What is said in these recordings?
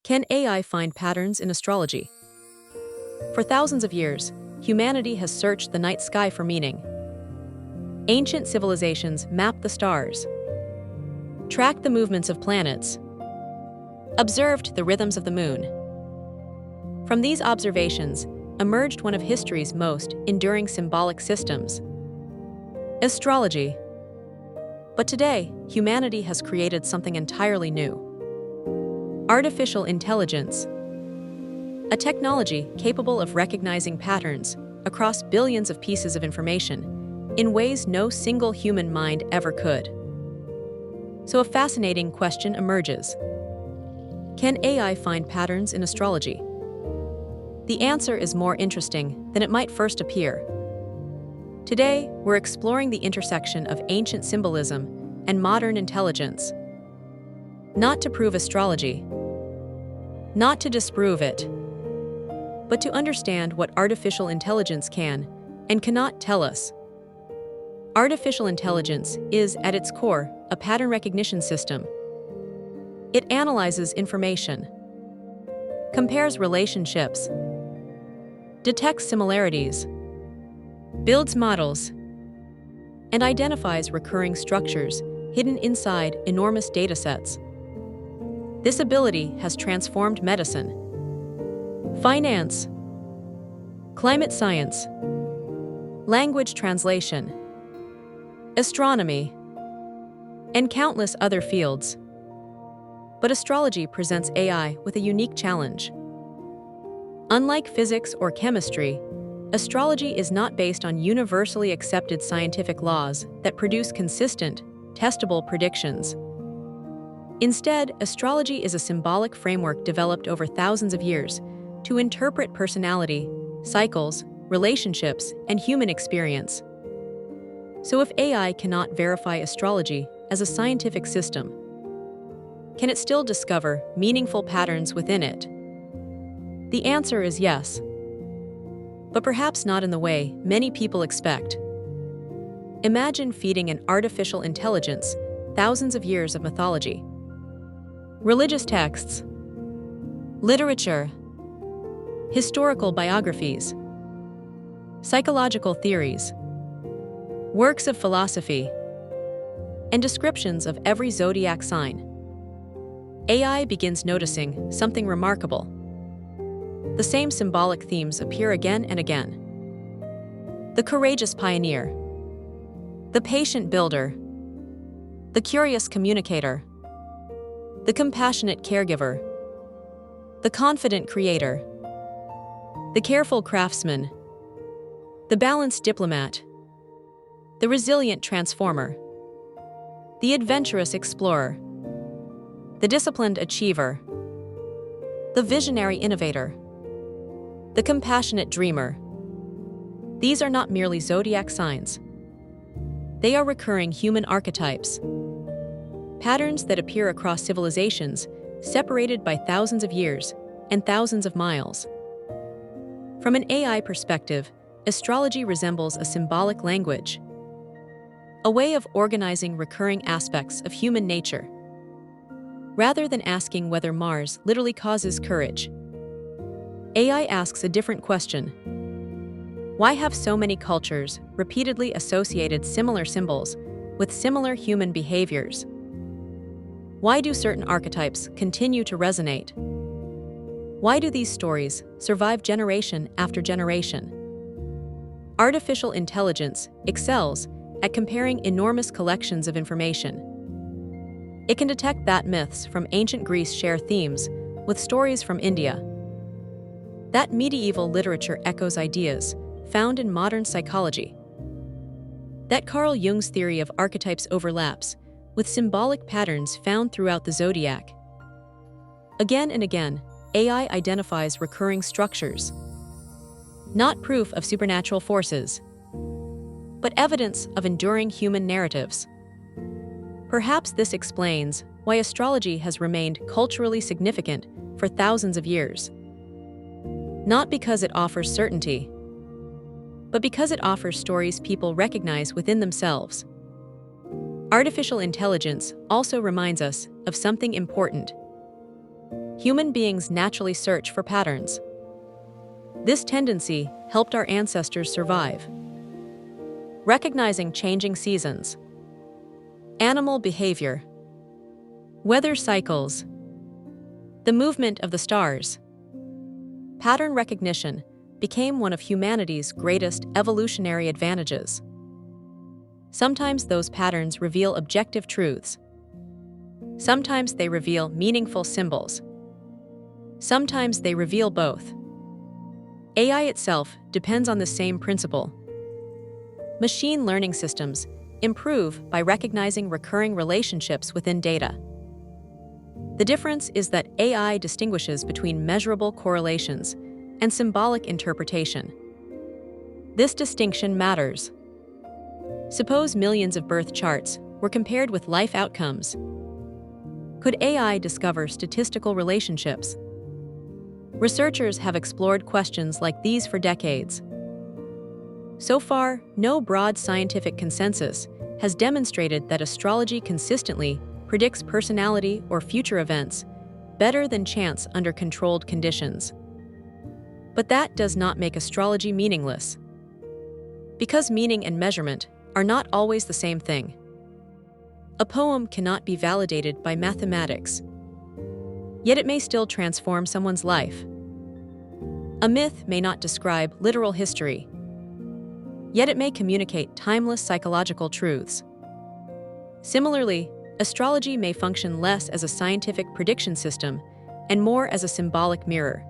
Can AI find patterns in astrology? For thousands of years, humanity has searched the night sky for meaning. Ancient civilizations mapped the stars, tracked the movements of planets, observed the rhythms of the moon. From these observations emerged one of history's most enduring symbolic systems: astrology. But today, humanity has created something entirely new: artificial intelligence, a technology capable of recognizing patterns across billions of pieces of information in ways no single human mind ever could. So a fascinating question emerges: can AI find patterns in astrology? The answer is more interesting than it might first appear. Today, we're exploring the intersection of ancient symbolism and modern intelligence. Not to prove astrology, not to disprove it, but to understand what artificial intelligence can and cannot tell us. Artificial intelligence is, at its core, a pattern recognition system. It analyzes information, compares relationships, detects similarities, builds models, and identifies recurring structures hidden inside enormous datasets. This ability has transformed medicine, finance, climate science, language translation, astronomy, and countless other fields. But astrology presents AI with a unique challenge. Unlike physics or chemistry, astrology is not based on universally accepted scientific laws that produce consistent, testable predictions. Instead, astrology is a symbolic framework developed over thousands of years to interpret personality, cycles, relationships, and human experience. So if AI cannot verify astrology as a scientific system, can it still discover meaningful patterns within it? The answer is yes, but perhaps not in the way many people expect. Imagine feeding an artificial intelligence thousands of years of mythology, religious texts, literature, historical biographies, psychological theories, works of philosophy, and descriptions of every zodiac sign. AI begins noticing something remarkable. The same symbolic themes appear again and again. The courageous pioneer, the patient builder, the curious communicator, the compassionate caregiver, the confident creator, the careful craftsman, the balanced diplomat, the resilient transformer, the adventurous explorer, the disciplined achiever, the visionary innovator, the compassionate dreamer. These are not merely zodiac signs. They are recurring human archetypes, patterns that appear across civilizations separated by thousands of years and thousands of miles. From an AI perspective, astrology resembles a symbolic language, a way of organizing recurring aspects of human nature. Rather than asking whether Mars literally causes courage, AI asks a different question. Why have so many cultures repeatedly associated similar symbols with similar human behaviors? Why do certain archetypes continue to resonate? Why do these stories survive generation after generation? Artificial intelligence excels at comparing enormous collections of information. It can detect that myths from ancient Greece share themes with stories from India, that medieval literature echoes ideas found in modern psychology, that Carl Jung's theory of archetypes overlaps with symbolic patterns found throughout the Zodiac. Again and again, AI identifies recurring structures, not proof of supernatural forces, but evidence of enduring human narratives. Perhaps this explains why astrology has remained culturally significant for thousands of years. Not because it offers certainty, but because it offers stories people recognize within themselves. Artificial intelligence also reminds us of something important. human beings naturally search for patterns. This tendency helped our ancestors survive. Recognizing changing seasons, animal behavior, weather cycles, the movement of the stars. Pattern recognition became one of humanity's greatest evolutionary advantages. Sometimes those patterns reveal objective truths. Sometimes they reveal meaningful symbols. Sometimes they reveal both. AI itself depends on the same principle. Machine learning systems improve by recognizing recurring relationships within data. The difference is that AI distinguishes between measurable correlations and symbolic interpretation. This distinction matters. Suppose millions of birth charts were compared with life outcomes. Could AI discover statistical relationships? Researchers have explored questions like these for decades. So far, no broad scientific consensus has demonstrated that astrology consistently predicts personality or future events better than chance under controlled conditions. But that does not make astrology meaningless. Because meaning and measurement are not always the same thing. A poem cannot be validated by mathematics, yet it may still transform someone's life. A myth may not describe literal history, yet it may communicate timeless psychological truths. Similarly, astrology may function less as a scientific prediction system and more as a symbolic mirror.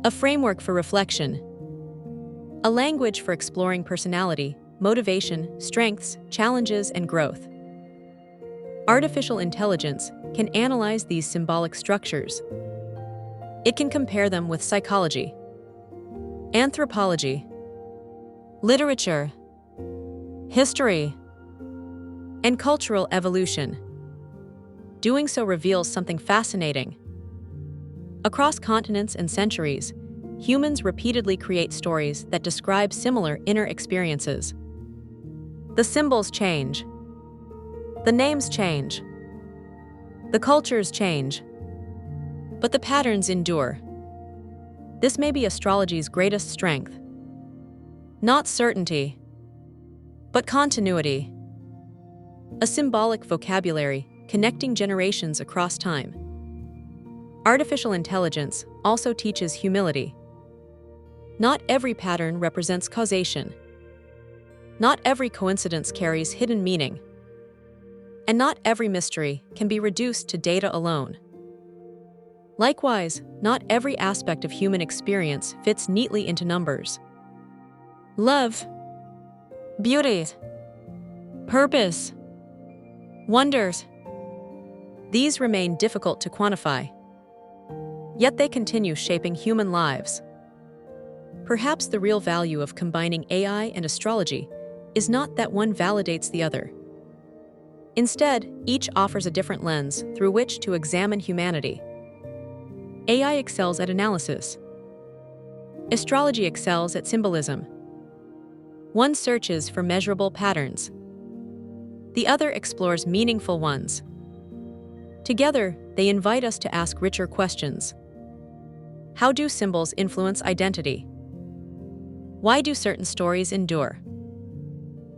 A framework for reflection, a language for exploring personality, motivation, strengths, challenges, and growth. Artificial intelligence can analyze these symbolic structures. It can compare them with psychology, anthropology, literature, history, and cultural evolution. Doing so reveals something fascinating. Across continents and centuries, humans repeatedly create stories that describe similar inner experiences. The symbols change. The names change. The cultures change. But the patterns endure. This may be astrology's greatest strength. Not certainty, but continuity. A symbolic vocabulary connecting generations across time. Artificial intelligence also teaches humility. Not every pattern represents causation. Not every coincidence carries hidden meaning. And not every mystery can be reduced to data alone. Likewise, not every aspect of human experience fits neatly into numbers. Love, beauty, purpose, wonders. These remain difficult to quantify. Yet they continue shaping human lives. Perhaps the real value of combining AI and astrology is not that one validates the other. Instead, each offers a different lens through which to examine humanity. AI excels at analysis. Astrology excels at symbolism. One searches for measurable patterns. The other explores meaningful ones. Together, they invite us to ask richer questions. How do symbols influence identity? Why do certain stories endure?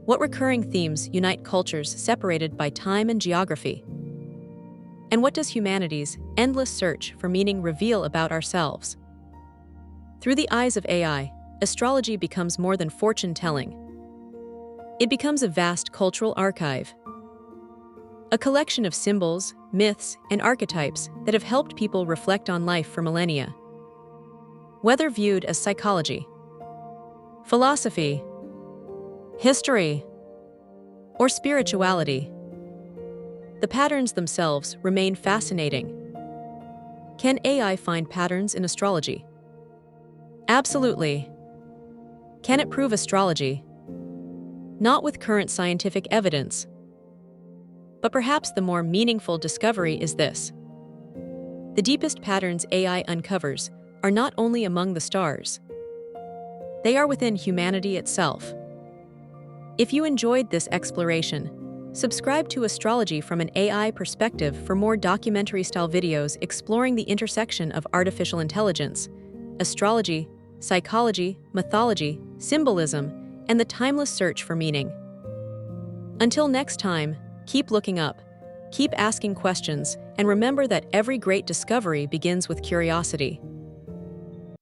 What recurring themes unite cultures separated by time and geography? And what does humanity's endless search for meaning reveal about ourselves? Through the eyes of AI, astrology becomes more than fortune-telling. It becomes a vast cultural archive. A collection of symbols, myths, and archetypes that have helped people reflect on life for millennia. Whether viewed as psychology, philosophy, history, or spirituality, the patterns themselves remain fascinating. Can AI find patterns in astrology? Absolutely. Can it prove astrology? Not with current scientific evidence. But perhaps the more meaningful discovery is this. The deepest patterns AI uncovers are not only among the stars. They are within humanity itself. If you enjoyed this exploration, Subscribe to Astrology from an AI perspective for more documentary-style videos exploring the intersection of artificial intelligence, astrology, psychology, mythology, symbolism, and the timeless search for meaning. Until next time, keep looking up, keep asking questions, and remember that every great discovery begins with curiosity.